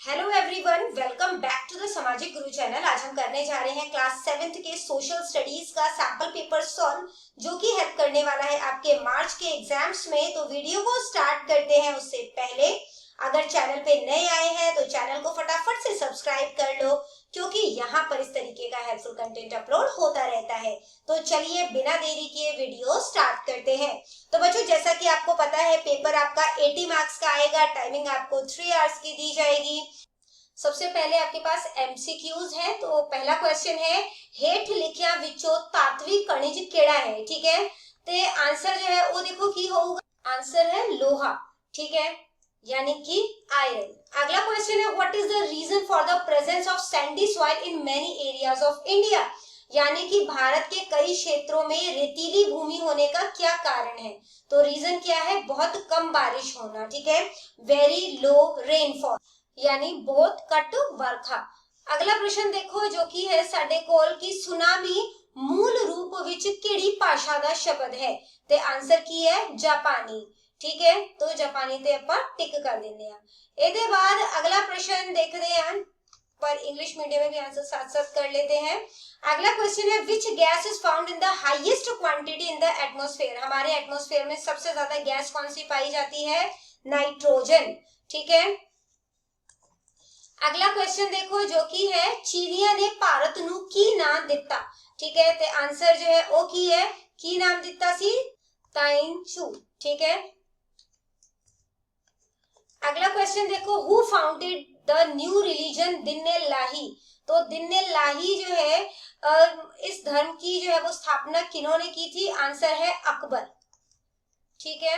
Hello everyone, welcome back to the Samajik Guru channel. आज हम करने जा रहे हैं क्लास 7th के सोशल स्टडीज का सैंपल पेपर सॉल्व, जो कि हेल्प करने वाला है आपके मार्च के एग्जाम्स में। तो वीडियो को स्टार्ट करते हैं उससे पहले अगर चैनल पे नए आए हैं तो चैनल को फटाफट से सब्सक्राइब कर लो, क्योंकि यहाँ पर इस तरीके का हेल्पफुल कंटेंट अपलोड होता रहता है। तो चलिए बिना देरी किए वीडियो स्टार्ट करते हैं। तो बच्चों, जैसा कि आपको पता है पेपर आपका 80 मार्क्स का आएगा। टाइमिंग आपको 3 आवर्स की दी जाएगी। सबसे पहले आपके पास एमसीक्यूज है। तो पहला क्वेश्चन है, हेठ लिखिया विचो तात्विक खनिज केड़ा है। ठीक है, तो आंसर जो है वो देखो की होगा, आंसर है लोहा। ठीक है, यानी कि आयरन। अगला क्वेश्चन है, what is the reason for the presence of sandy soil in many areas of India. यानी कि भारत के कई क्षेत्रों में रेतीली भूमि होने का क्या कारण है। तो रीजन क्या है, बहुत कम बारिश होना। ठीक है, वेरी लो रेनफॉल, यानी बहुत कट वर्खा। अगला प्रश्न देखो, जो कि है साडे कोल की सुनामी मूल रूप विच केड़ी भाषा दा शब्द है। ते आंसर की है जापानी। ठीक है, तो जापानी ते ਆਪਾਂ टिक कर देने हैं। ਇਹਦੇ बाद अगला प्रश्न देखते हैं, पर इंग्लिश मीडियम में भी आंसर साथ साथ कर लेते हैं। अगला क्वेश्चन है, which gas is found in the highest quantity in the atmosphere. हमारे एटमॉस्फेयर में सबसे ज्यादा गैस कौन सी पाई जाती है, नाइट्रोजन। ठीक है, अगला क्वेश्चन देखो, जो कि है चीनिया ने भारत नू की नाम दिता। ठीक है, ते आंसर जो है वो की नाम दिता सी, ताइंचू। ठीक है, अगला क्वेश्चन देखो, who founded the new religion दिन्ने लाही। तो दिन्ने लाही जो है इस धर्म की जो है वो स्थापना किन्होंने की थी, आंसर है अकबर। ठीक है,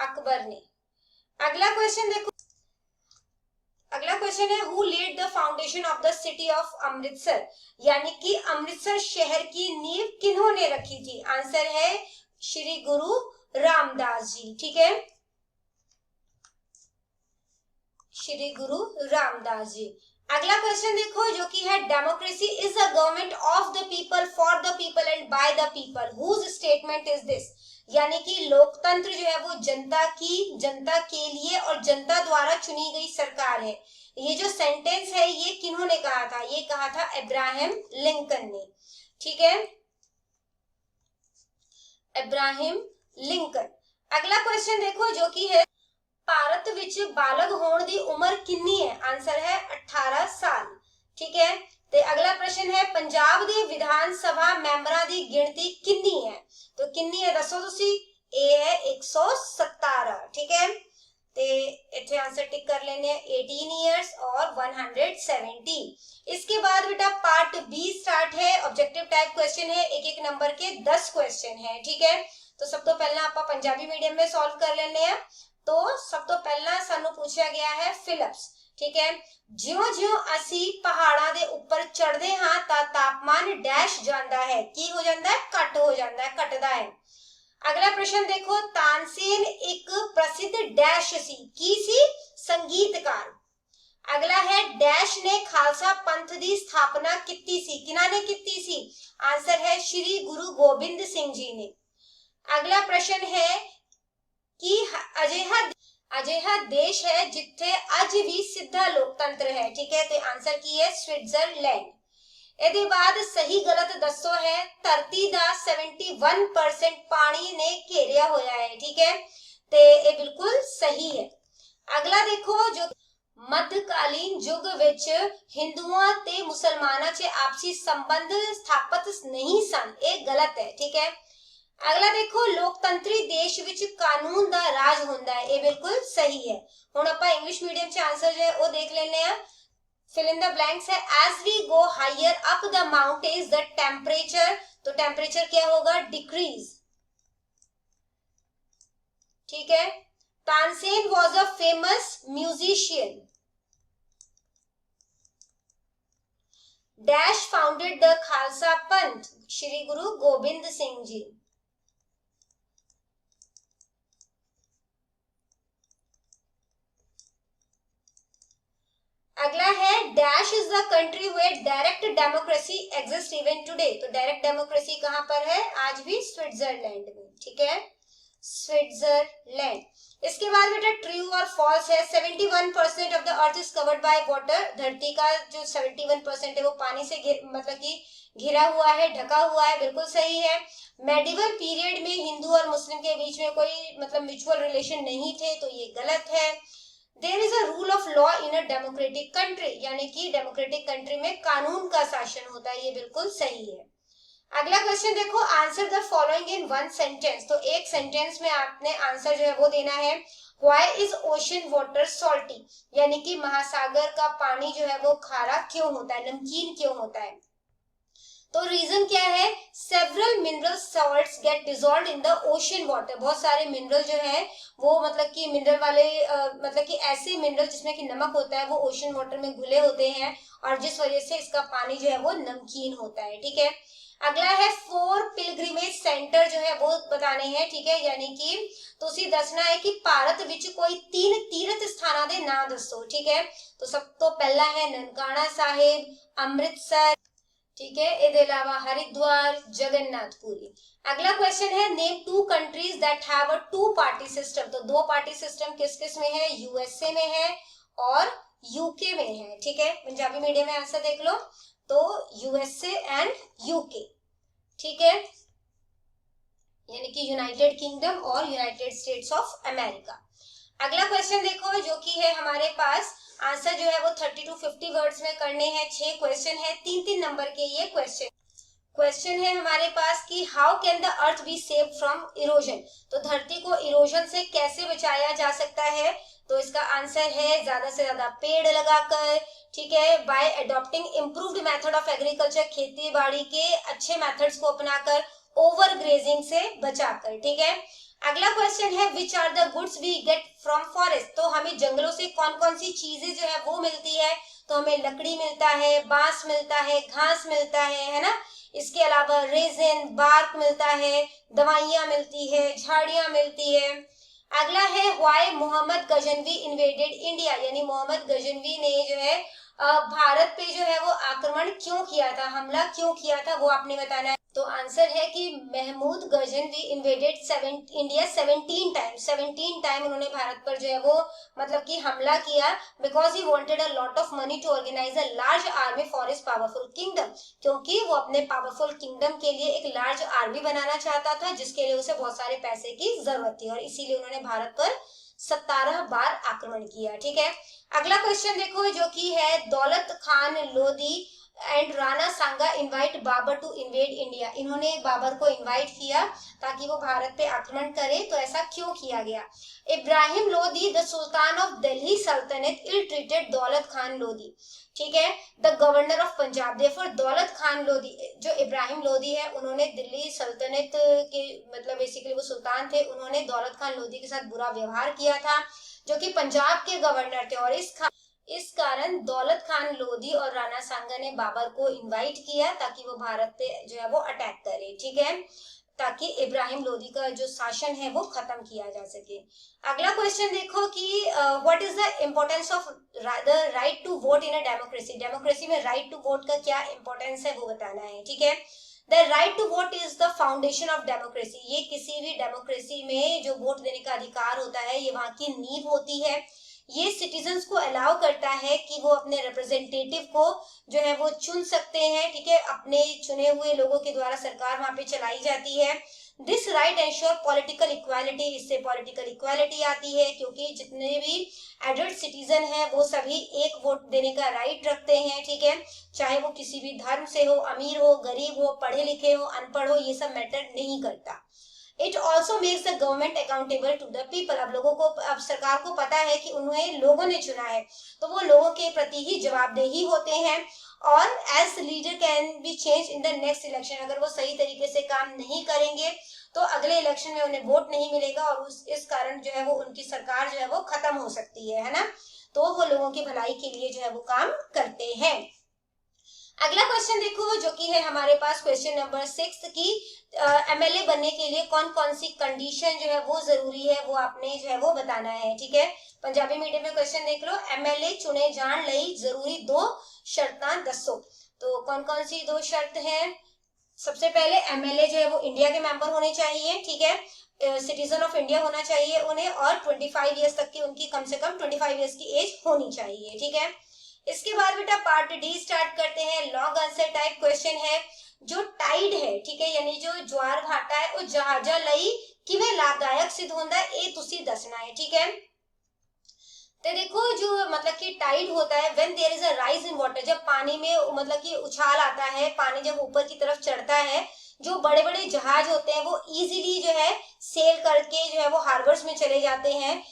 अकबर ने। अगला क्वेश्चन देखो, अगला क्वेश्चन है, who laid the foundation of the city of Amritsar. यानी कि अमृतसर शहर की नींव किन्होंने रखी थी, आंसर है श्री गुरु रामदास जी। ठीक है, श्री गुरु रामदास जी। अगला क्वेश्चन देखो, जो कि है democracy is a government of the people for the people and by the people, whose statement is this. यानी कि लोकतंत्र जो है वो जनता की, जनता के लिए और जनता द्वारा चुनी गई सरकार है। ये जो सेंटेंस है ये किन्होंने कहा था, ये कहा था अब्राहम लिंकन ने। ठीक है, अब्राहम लिंकन। अगला क्वेश्चन देखो, जो कि है भारत विच बालग होने की उम्र कितनी है, आंसर है 18 साल। ठीक है, ते अगला प्रश्न है, पंजाब दे विधान सभा मैंबरां दी गिनती कितनी है। तो कितनी है दसो तुसी, ए है 117। ठीक है, ते इथे आंसर टिक कर लेने 18 इयर्स और 170। इसके बाद बेटा पार्ट बी स्टार्ट है। ऑब्जेक्टिव टाइप क्वेश्चन है, एक एक नंबर के 10 क्वेश्चन है। ठीक है, तो सब तो पहला आप पंजाबी मीडियम में सॉल्व कर लेने हैं। तो सब तो पहला सानू पूछा गया है फिलिप्स। ठीक है, ज्यों ज्यों असी पहाड़ां दे ऊपर चढ़दे हां ता तापमान डैश जांदा है, की हो जांदा है, घट हो जांदा है, घटदा है। अगला प्रश्न देखो, तानसेन एक प्रसिद्ध डैश सी, की सी, संगीतकार। अगला है, डैश ने खालसा पंथ दी स्थापना कित्ती सी, किना ने कित्ती सी, आंसर है श्री गुरु गोबिंद सिंह जी ने। अगला प्रश्न है कि अजिहा देश है जिथे अज भी सीधा लोकतंत्र है। ठीक है, तो आंसर की है स्विट्जरलैंड। ਇਹਦੇ बाद सही गलत दसो है, धरती का 71% पानी ने घेरिया होया है। ठीक है, ते ये बिल्कुल सही है। अगला देखो, जो मध्यकालीन युग विच हिंदुओं ते मुसलमाना च आपसी संबंध स्थापित नहीं सन, ये गलत है। ठीक है, अगला देखो, लोकतंत्री देश विच कानून दा राज हुंदा है, ये बिल्कुल सही है। हुण आपां इंग्लिश मीडियम च आंसर जो है वो देख लेने आ। फिल इन द ब्लैंक्स है, as we go higher up the mountains the temperature. तो टेम्परेचर क्या होगा, डिक्रीज। ठीक है, Tansen was a famous musician. Dash founded the Khalsa Panth, Shri Guru Gobind Singh ji. अगला है, dash is the country where direct democracy exist even today. तो direct democracy कहां पर है, आज भी स्विट्जरलैंड में। ठीक है, स्विट्जरलैंड। इसके बाद बेटा ट्रू और फॉल्स है। 71% of the earth is covered by water. धरती का जो 71% है वो पानी से मतलब कि घिरा हुआ है, ढका हुआ है, बिल्कुल सही है। मेडिवल पीरियड में हिंदू और मुस्लिम के बीच में कोई मतलब म्यूचुअल रिलेशन नहीं थे, तो ये गलत है। There is a rule of law in a democratic country, यानी कि डेमोक्रेटिक कंट्री में कानून का शासन होता है, ये बिल्कुल सही है। अगला क्वेश्चन देखो, answer the following in one sentence. तो एक सेंटेंस में आपने आंसर जो है वो देना है। Why is ocean water salty, यानी कि महासागर का पानी जो है वो खारा क्यों होता है, नमकीन क्यों होता है। तो रीजन क्या है, several mineral salts get dissolved in the ocean water. बहुत सारे मिनरल जो है वो मतलब कि मिनरल वाले मतलब कि ऐसे मिनरल जिसमें कि नमक होता है वो ओशन वाटर में घुले होते हैं, और जिस वजह से इसका पानी जो है वो नमकीन होता है। ठीक है, अगला है 4 पिलग्रिमेज सेंटर जो है वो बताने हैं। ठीक है, यानी कि तुसी दसना है कि भारत विच कोई 3 तीर्थ स्थाना दे नाम दसो। ठीक है, तो सब तो पहला है ननकाना साहिब, अमृतसर, ठीक है, इसके अलावा हरिद्वार, जगन्नाथपुरी। अगला क्वेश्चन है name 2 countries that have a 2 party system. तो 2 पार्टी सिस्टम किस किस में है, यूएसए में है और यूके में है। ठीक है, पंजाबी मीडियम में आंसर देख लो, तो यूएसए एंड यूके। ठीक है, यानी कि यूनाइटेड किंगडम और यूनाइटेड स्टेट्स ऑफ अमेरिका। अगला क्वेश्चन देखो जो कि है हमारे पास, आंसर जो है वो 30 to 50 वर्ड्स में करने हैं। 6 क्वेश्चन है, 3-3 नंबर के ये क्वेश्चन है हमारे पास कि how can the earth be save from erosion. तो धरती को इरोजन से कैसे बचाया जा सकता है, तो इसका आंसर है ज्यादा से ज्यादा पेड़ लगाकर। ठीक है, bye adopting improved method of agriculture, खेती बाड़ी के अच्छे मेथड्स को अपनाकर, ओवर ग्रेजिंग से बचाकर। ठीक है, अगला क्वेश्चन है which are the goods we get from forest. तो हमें जंगलों से कौन कौन सी चीजें जो है वो मिलती है, तो हमें लकड़ी मिलता है, बांस मिलता है, घास मिलता है ना। इसके अलावा रेजिन, बार्क मिलता है, दवाइयां मिलती है, झाड़ियां मिलती है। अगला है why Mohammad Ghaznavi invaded India, यानी मोहम्मद गजनवी ने जो है भारत पे जो है वो आक्रमण क्यों किया था, हमला क्यों किया था, वो आपने बताना है। तो आंसर है कि Mahmud Ghaznavi invaded India 17 time उन्होंने भारत पर जो है वो मतलब कि हमला किया, because he wanted a lot of money to organise a large army for his powerful kingdom. क्योंकि वो अपने पावरफुल किंगडम के लिए एक लार्ज आर्मी बनाना चाहता था, जिसके लिए उसे बहुत सारे पैसे की जरूरत थी, और इसीलिए उन्होंने भारत पर 17 बार आक्रमण किया। ठीक है, अगला क्वेश्चन देखो जो कि है Daulat Khan Lodhi and Rana Sanga invite Babur to invade India. इन्होंने बाबर को इनवाइट किया ताकि वो भारत पे आक्रमण करे, तो ऐसा क्यों किया गया। Ibrahim Lodhi the sultan of Delhi सल्तनत इल ट्रीटेड दौलत खान लोधी। ठीक है, the governor of Punjab. Therefore दौलत खान लोधी, जो इब्राहिम लोधी है, उन्होंने दिल्ली सल्तनत के मतलब बेसिकली वो सुल्तान थे, उन्होंने दौलत खान लोधी के साथ बुरा व्यवहार किया था, जो कि पंजाब के गवर्नर थे, और इस कारण दौलत खान लोधी और राणा सांगा ने बाबर को इनवाइट किया ताकि वो भारत पे जो है वो अटैक करे। ठीक है, ताकि इब्राहिम लोधी का जो शासन है वो खत्म किया जा सके। अगला क्वेश्चन देखो कि what is the importance of the right to vote in a democracy. Democracy में राइट टू वोट का क्या इंपॉर्टेंस है वो बताना है। ठीक है, the right to vote is the foundation of democracy. ये किसी भी डेमोक्रेसी में जो वोट देने का अधिकार होता है, ये वहां की नींव होती है। ये सिटीजन्स को अलाउ करता है कि वो अपने रिप्रेजेंटेटिव को जो है वो चुन सकते हैं। ठीक है, अपने चुने हुए लोगों के द्वारा सरकार वहां पे चलाई जाती है। This right ensure political equality. इससे पॉलिटिकल इक्वालिटी आती है, क्योंकि जितने भी एडल्ट सिटीजन है वो सभी एक वोट देने का राइट रखते हैं। ठीक है, चाहे वो किसी भी धर्म से हो, अमीर हो, गरीब हो, पढ़े लिखे हो, अनपढ़ हो, ये सब मैटर नहीं करता। It also makes the government accountable to the people. अब लोगों को, अब सरकार को पता है कि उन्हें लोगों ने चुना है, तो वो लोगों के प्रति ही जवाबदेही होते हैं। और as leader can be change in the next election. अगर वो सही तरीके से काम नहीं करेंगे तो अगले इलेक्शन में उन्हें वोट नहीं मिलेगा, और इस कारण जो है वो उनकी सरकार जो है वो खत्म हो सकती है ना। तो वो लोगों की भलाई के लिए जो है वो काम करते हैं। अगला क्वेश्चन देखो जो कि है हमारे पास क्वेश्चन नंबर 6 की एमएलए बनने के लिए कौन कौन सी कंडीशन जो है वो जरूरी है, वो आपने जो है वो बताना है। ठीक है, पंजाबी मीडियम में क्वेश्चन देख लो, एमएलए चुने जान लई जरूरी 2 शर्तां दसो। तो कौन कौन सी 2 शर्त हैं। सबसे पहले एमएलए जो है वो इंडिया के मेंबर होने चाहिए। ठीक है, सिटीजन ऑफ इंडिया होना चाहिए उन्हें, और 25 ईयर्स तक की उनकी कम से कम 25 ईयर्स की एज होनी चाहिए, ठीक है। इसके बाद बेटा पार्ट डी स्टार्ट करते हैं। लॉन्ग आंसर टाइप क्वेश्चन है। जो टाइड है, ठीक है, यानी जो ज्वार भाटा है वो जहाजा लई किवें लाभदायक सिद्ध होता है, ये तुसी दसना है, ठीक है। तो देखो जो मतलब कि टाइड होता है when there is a rise in water, जब पानी में मतलब कि उछाल आता है, पानी जब ऊपर की तरफ चढ़ता है, जो बड़े बड़े जहाज होते हैं वो इजीली जो है सेल करके जो है वो हार्बर्स में चले जाते हैं।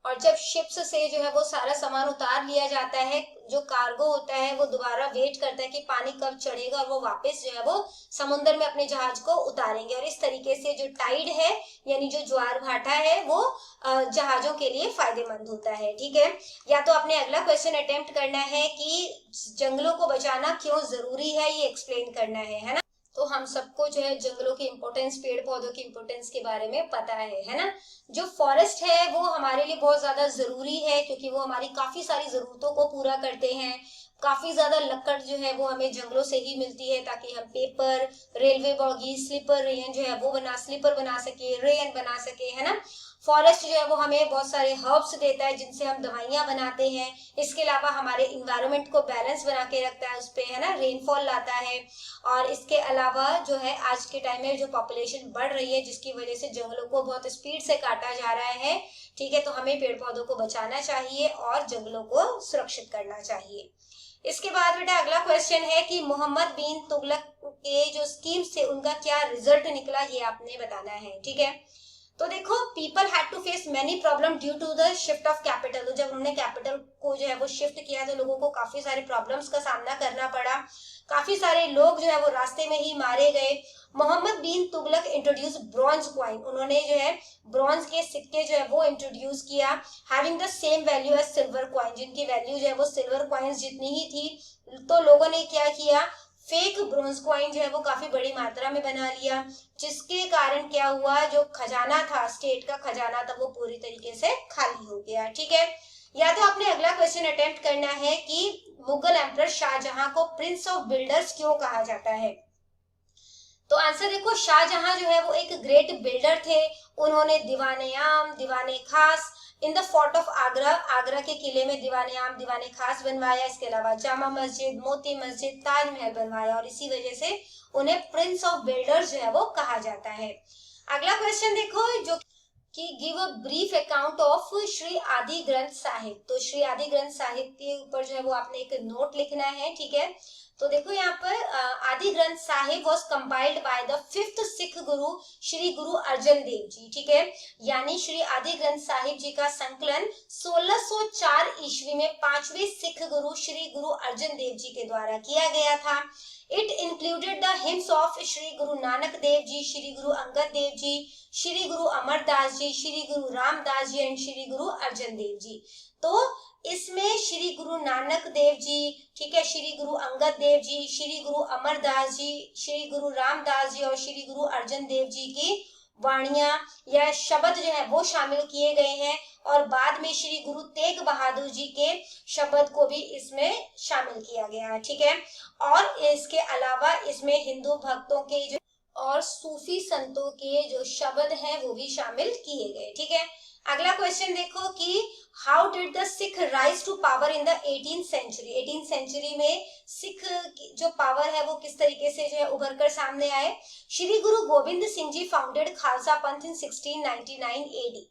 और जब शिप्स से जो है वो सारा सामान उतार लिया जाता है, जो कार्गो होता है वो दोबारा वेट करता है कि पानी कब चढ़ेगा और वो वापस जो है वो समुद्र में अपने जहाज को उतारेंगे। और इस तरीके से जो टाइड है यानी जो ज्वार भाटा है वो जहाजों के लिए फायदेमंद होता है, ठीक है। या तो आपने अगला क्वेश्चन अटेम्प्ट करना है कि जंगलों को बचाना क्यों जरूरी है, ये एक्सप्लेन करना है ना। तो हम सबको जो है जंगलों की इंपॉर्टेंस, पेड़ पौधों की इंपॉर्टेंस के बारे में पता है ना। जो फॉरेस्ट है वो हमारे लिए बहुत ज्यादा जरूरी है क्योंकि वो हमारी काफी सारी जरूरतों को पूरा करते हैं। काफी ज्यादा लकड़ जो है वो हमें जंगलों से ही मिलती है ताकि हम पेपर, रेलवे बॉगी, स्लीपर रेन जो है वो स्लीपर बना सके, रेन बना सके, है ना। फॉरेस्ट जो है वो हमें बहुत सारे हर्ब्स देता है जिनसे हम दवाइयां बनाते हैं। इसके अलावा हमारे इन्वायरमेंट को बैलेंस बना के रखता है, उस पे है ना रेनफॉल लाता है। और इसके अलावा जो है आज के टाइम में जो पॉपुलेशन बढ़ रही है जिसकी वजह से जंगलों को बहुत स्पीड से काटा जा रहा है, ठीक है। तो हमें पेड़ पौधों को बचाना चाहिए और जंगलों को सुरक्षित करना चाहिए। इसके बाद बेटा अगला क्वेश्चन है कि मोहम्मद बिन तुगलक के जो स्कीम्स थे उनका क्या रिजल्ट निकला, ये आपने बताना है, ठीक है। तो देखो people had to face many problem due to the shift of capital. तो जब उन्होंने कैपिटल को जो है वो शिफ्ट किया तो लोगों को काफी सारे प्रॉब्लम्स का सामना करना पड़ा, काफी सारे लोग जो है वो रास्ते में ही मारे गए। मोहम्मद बिन तुगलक इंट्रोड्यूस ब्रॉन्ज कॉइन, उन्होंने जो है ब्रॉन्ज के सिक्के जो है वो इंट्रोड्यूस किया, having the same value as silver coin, जिनकी वैल्यू जो है वो सिल्वर कॉइन्स जितनी ही थी। तो लोगों ने क्या किया, फेक ब्रॉन्ज कॉइन जो है वो काफी बड़ी मात्रा में बना लिया, जिसके कारण क्या हुआ, जो खजाना था, स्टेट का खजाना था, वो पूरी तरीके से खाली हो गया, ठीक है। या तो आपने अगला क्वेश्चन अटेम्प्ट करना है कि मुगल एम्परर शाहजहां को प्रिंस ऑफ बिल्डर्स क्यों कहा जाता है। तो आंसर देखो, शाहजहां जो है वो एक ग्रेट बिल्डर थे। उन्होंने दीवाने आम, दीवाने खास in the fort of Agra, Agra के किले में दीवाने आम, दीवाने खास बनवाया। इसके अलावा जामा मस्जिद, मोती मस्जिद, ताजमहल बनवाया और इसी वजह से उन्हें प्रिंस ऑफ बिल्डर्स जो है वो कहा जाता है। अगला क्वेश्चन देखो जो कि give a brief account of Shri आदि ग्रंथ साहिब। तो श्री आदि ग्रंथ साहिब के ऊपर जो है वो आपने एक नोट लिखना है, ठीक है। तो देखो यहाँ पर आदि Granth Sahib was compiled by the 5th Sikh गुरु श्री गुरु अर्जन देव जी, ठीक है। यानी श्री आदि ग्रंथ साहिब जी का संकलन 1604 ईस्वी में 5वें सिख गुरु श्री गुरु अर्जन देव जी के द्वारा किया गया था। It included the hymns of Shri Guru Nanak Dev ji, Shri Guru Angad Dev ji, Shri Guru Amar Das ji, Shri Guru Ramdas ji and Shri Guru Arjan Dev ji. तो इसमें श्री गुरु नानक देव जी, ठीक है, श्री गुरु अंगद देव जी, श्री गुरु अमरदास जी, श्री गुरु रामदास जी और श्री गुरु अर्जन देव जी की वाणियां या शब्द जो है वो शामिल किए गए हैं। और बाद में श्री गुरु तेग बहादुर जी के शब्द को भी इसमें शामिल किया गया है, ठीक है। और इसके अलावा इसमें हिंदू भक्तों के जो और सूफी संतों के जो शब्द हैं वो भी शामिल किए गए, ठीक है। अगला क्वेश्चन देखो कि how did the Sikh rise to power in the 18th century. 18th century में सिख जो पावर है वो किस तरीके से जो है उभर कर सामने आए। श्री गुरु गोविंद सिंह जी फाउंडेड खालसा पंथ इन 1699 AD।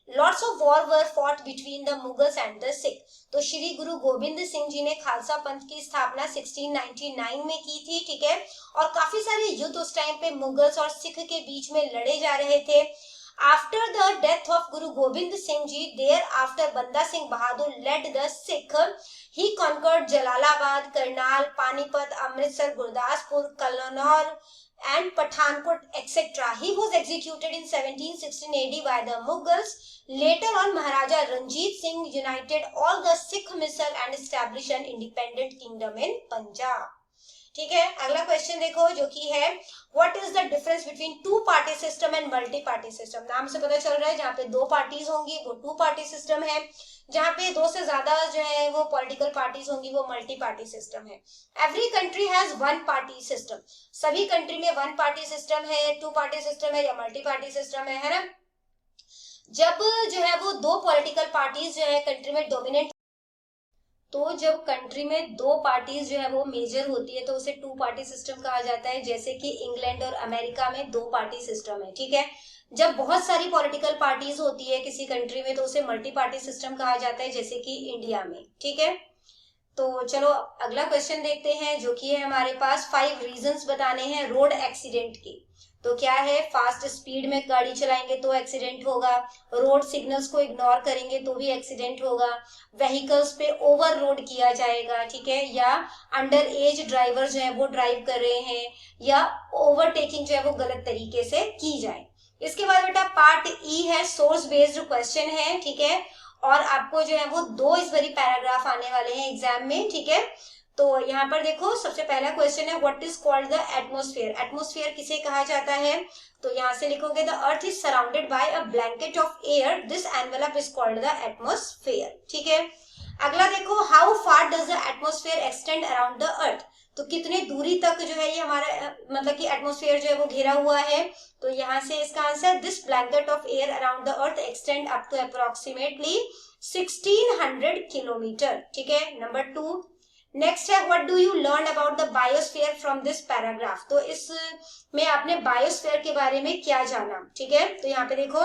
Lots of war were fought between the Mughals and the Sikh। तो श्री गुरु गोविंद सिंह जी ने खालसा पंथ की स्थापना 1699 में की थी, ठीक है। और काफी सारे युद्ध उस टाइम पे मुगल्स और सिख के बीच में लड़े जा रहे थे। After the death of Guru Gobind Singh Ji, thereafter Banda Singh Bahadur led the Sikh. He conquered Jalalabad, Karnal, Panipat, Amritsar, Gurdaspur, Kalnaur and Pathankot, etc. He was executed in 1716 AD by the Mughals. Later on, Maharaja Ranjit Singh united all the Sikh misl and established an independent kingdom in Punjab. ठीक है, अगला question देखो जो कि है what is the difference between two party system and multi party system. नाम से पता चल रहा है जहाँ पे दो पार्टीज होंगी वो टू पार्टी सिस्टम है, जहाँ पे दो से ज्यादा जो है वो पॉलिटिकल पार्टीज होंगी वो मल्टी पार्टी सिस्टम है। Every country has one party system, सभी कंट्री में वन पार्टी सिस्टम है, टू पार्टी सिस्टम है या मल्टी पार्टी सिस्टम है ना। जब जो है वो दो पॉलिटिकल पार्टीज जो है कंट्री में डोमिनेट, तो जब कंट्री में दो पार्टीज जो है वो मेजर होती है तो उसे टू पार्टी सिस्टम कहा जाता है, जैसे कि इंग्लैंड और अमेरिका में दो पार्टी सिस्टम है, ठीक है। जब बहुत सारी पॉलिटिकल पार्टीज होती है किसी कंट्री में तो उसे मल्टी पार्टी सिस्टम कहा जाता है, जैसे कि इंडिया में, ठीक है। तो चलो अगला क्वेश्चन देखते हैं जो कि है हमारे पास 5 रीजंस बताने हैं रोड एक्सीडेंट के। तो क्या है, फास्ट स्पीड में गाड़ी चलाएंगे तो एक्सीडेंट होगा, रोड सिग्नल्स को इग्नोर करेंगे तो भी एक्सीडेंट होगा, व्हीकल्स पे ओवर लोड किया जाएगा, ठीक है, या अंडर एज ड्राइवर जो है वो ड्राइव कर रहे हैं, या ओवरटेकिंग जो है वो गलत तरीके से की जाए। इसके बाद बेटा पार्ट ई है, सोर्स बेस्ड क्वेश्चन है, ठीक है, और आपको जो है वो 2 इस बारी पैराग्राफ आने वाले हैं एग्जाम में, ठीक है। तो यहाँ पर देखो सबसे पहला क्वेश्चन है what is called the atmosphere. Atmosphere किसे कहा जाता है, तो यहाँ से लिखोगे the earth is surrounded by a blanket of air, this envelope is called the atmosphere, ठीक है। अगला देखो how far does the atmosphere extend around the अर्थ। तो कितने दूरी तक जो है ये हमारा मतलब कि एटमॉस्फेयर जो है वो घिरा हुआ है। तो यहाँ से इसका answer this blanket of air around the earth extend up to approximately 1600 kilometre, ठीक है। नंबर 2 नेक्स्ट है what do you learn about the biosphere from this paragraph. तो इस में आपने बायोस्फीयर के बारे में क्या जाना, ठीक है। तो यहाँ पे देखो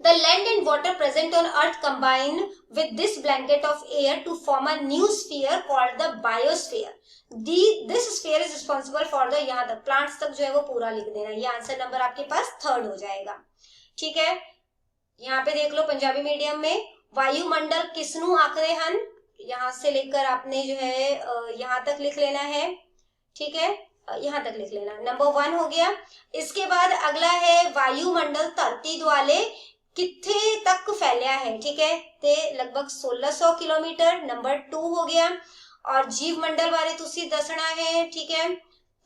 the land and water present on earth combine with this blanket of air to form a new sphere called the biosphere. This sphere is responsible for the, यहाँ तक प्लांट्स तक जो है वो पूरा लिख देना, ये आंसर नंबर आपके पास 3rd हो जाएगा, ठीक है। यहाँ पे देख लो पंजाबी मीडियम में वायुमंडल किसनु आखरे हन, यहाँ से लेकर आपने जो है यहाँ तक लिख लेना है, ठीक है, यहाँ तक लिख लेना, नंबर 1 हो गया। इसके बाद अगला है वायुमंडल धरती द्वाले किथे तक फैलिया है, ठीक है, ते लगभग 1600 किलोमीटर, नंबर 2 हो गया। और जीव मंडल बारे तुसी दसना है, ठीक है,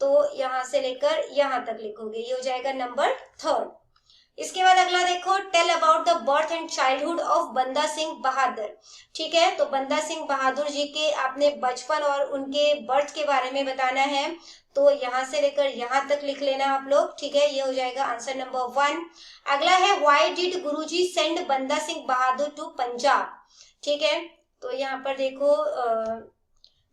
तो यहाँ से लेकर यहाँ तक लिखोगे, ये हो जाएगा नंबर 3rd। इसके बाद अगला देखो tell about the birth and childhood of Banda Singh बहादुर, ठीक है। तो बंदा सिंह बहादुर जी के आपने बचपन और उनके बर्थ के बारे में बताना है, तो यहाँ से लेकर यहाँ तक लिख लेना आप लोग, ठीक है, ये हो जाएगा आंसर नंबर 1। अगला है why did Guruji send Banda Singh Bahadur to Punjab, ठीक है। तो यहाँ पर देखो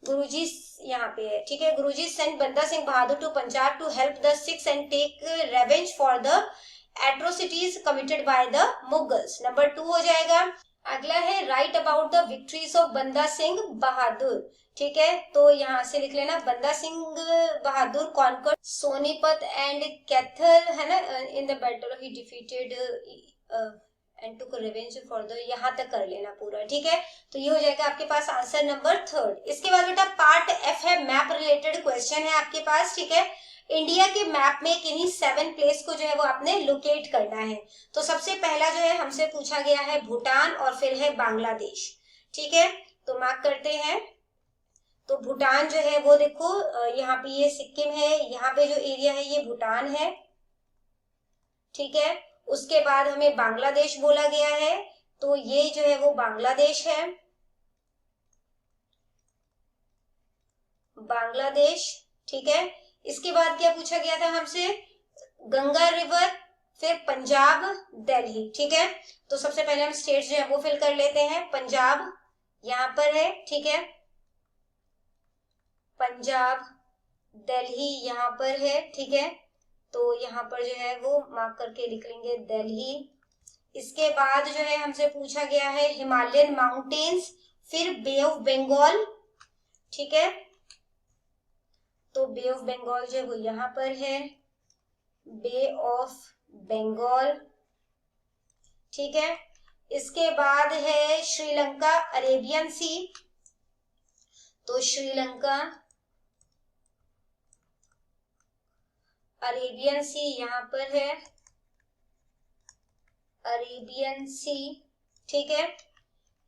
गुरुजी यहाँ पे है, ठीक है, Guruji send Banda Singh Bahadur to Punjab to help the Sikhs and take revenge for the atrocities committed by the Mughals, number 2 हो जाएगा। अगला है right about the victories of Banda Singh बहादुर, ठीक है, तो यहाँ से लिख लेना बंदा सिंह बहादुर कॉन्कर्ड सोनीपत एंड कैथल, है ना, in the battle he defeated and took revenge for the, यहाँ तक कर लेना पूरा, ठीक है। तो ये हो जाएगा आपके पास आंसर नंबर 3rd। इसके बाद बेटा पार्ट एफ है मैप रिलेटेड क्वेश्चन है आपके पास, ठीक है। इंडिया के मैप में किन्हीं 7 प्लेस को जो है वो आपने लोकेट करना है। तो सबसे पहला जो है हमसे पूछा गया है भूटान और फिर है बांग्लादेश, ठीक है, तो मार्क करते हैं। तो भूटान जो है वो देखो यहाँ पे ये सिक्किम है, यहाँ पे जो एरिया है ये भूटान है, ठीक है। उसके बाद हमें बांग्लादेश बोला गया है, तो ये जो है वो बांग्लादेश है, बांग्लादेश, ठीक है। इसके बाद क्या पूछा गया था हमसे, गंगा रिवर, फिर पंजाब, दिल्ली, ठीक है। तो सबसे पहले हम स्टेट जो है वो फिल कर लेते हैं। पंजाब यहाँ पर है, ठीक है, पंजाब, दिल्ली यहाँ पर है, ठीक है, तो यहाँ पर जो है वो मार्क करके लिख लेंगे दिल्ली। इसके बाद जो है हमसे पूछा गया है हिमालयन माउंटेन्स, फिर बे ऑफ बंगाल, ठीक है, तो बे ऑफ बंगाल जो है वो यहाँ पर है, बे ऑफ बंगाल, ठीक है। इसके बाद है श्रीलंका अरेबियन सी, तो श्रीलंका अरेबियन सी यहाँ पर है, अरेबियन सी, ठीक है।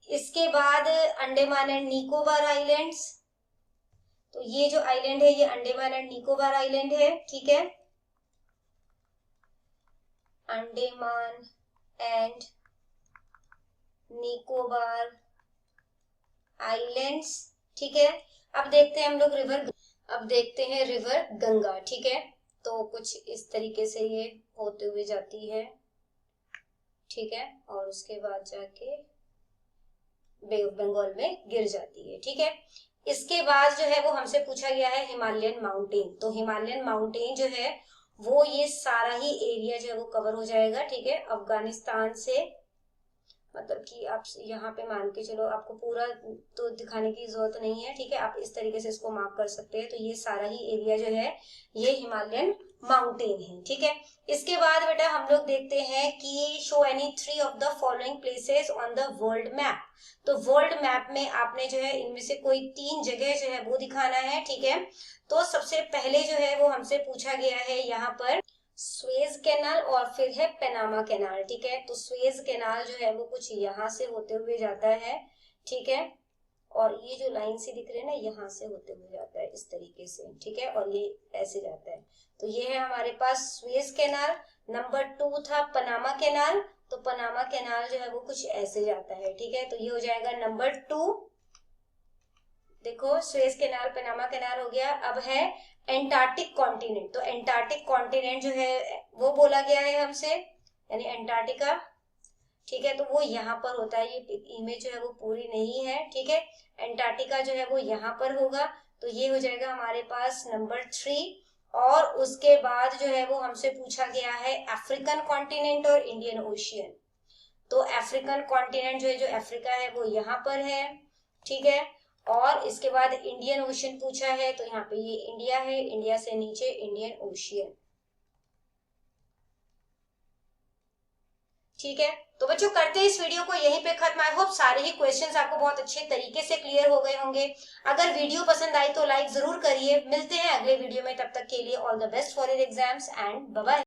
इसके बाद अंडमान एंड निकोबार आइलैंड्स, तो ये जो आइलैंड है ये अंडमान एंड निकोबार आइलैंड है, ठीक है, अंडमान एंड निकोबार आइलैंड्स, ठीक है। अब देखते हैं हम लोग रिवर गंगा, ठीक है। तो कुछ इस तरीके से ये होते हुए जाती है, ठीक है, और उसके बाद जाके बे ऑफ बंगाल में गिर जाती है, ठीक है। इसके बाद जो है वो हमसे पूछा गया है हिमालयन माउंटेन। तो हिमालयन माउंटेन जो है वो ये सारा ही एरिया जो है वो कवर हो जाएगा, ठीक है, अफगानिस्तान से, मतलब कि आप यहाँ पे मान के चलो, आपको पूरा तो दिखाने की जरूरत नहीं है, ठीक है, आप इस तरीके से इसको मार्क कर सकते हैं। तो ये सारा ही एरिया जो है ये हिमालयन माउंटेन है, ठीक है। इसके बाद बेटा हम लोग देखते हैं कि show any 3 of the following places on the world map. तो वर्ल्ड मैप में आपने जो है इनमें से कोई 3 जगह जो है वो दिखाना है, ठीक है। तो सबसे पहले जो है वो हमसे पूछा गया है यहाँ पर स्वेज कैनाल और फिर है पनामा कैनाल, ठीक है। तो स्वेज कैनाल जो है वो कुछ यहाँ से होते हुए जाता है, ठीक है, और ये जो लाइन से दिख रहे हैं ना यहाँ से होते हुए जाता है इस तरीके से, ठीक है, और ये ऐसे जाता है। तो ये है हमारे पास स्वेज कैनाल। नंबर 2 था पनामा कैनाल। तो पनामा कैनाल जो है वो कुछ ऐसे जाता है, ठीक है। तो ये हो जाएगा नंबर 2। देखो स्वेज कैनाल पनामा कैनाल हो गया। अब है एंटार्क्टिक कॉन्टिनेंट। तो एंटार्क्टिक कॉन्टिनेंट जो है वो बोला गया है हमसे, यानी एंटार्क्टिका, ठीक है। तो वो यहाँ पर होता है, ये इमेज जो है वो पूरी नहीं है, ठीक है। एंटार्क्टिका जो है वो यहाँ पर होगा। तो ये हो जाएगा हमारे पास नंबर 3। और उसके बाद जो है वो हमसे पूछा गया है अफ्रीकन कॉन्टिनेंट और इंडियन ओशियन। तो अफ्रीकन कॉन्टिनेंट जो है, जो अफ्रीका है वो यहाँ पर है, ठीक है। और इसके बाद इंडियन ओशियन पूछा है, तो यहाँ पे ये इंडिया है, इंडिया से नीचे इंडियन ओशियन, ठीक है। तो बच्चों करते हैं इस वीडियो को यहीं पे खत्म। आई होप सारे ही क्वेश्चंस आपको बहुत अच्छे तरीके से क्लियर हो गए होंगे। अगर वीडियो पसंद आई तो लाइक जरूर करिए। मिलते हैं अगले वीडियो में, तब तक के लिए all the best for your exams and bye bye.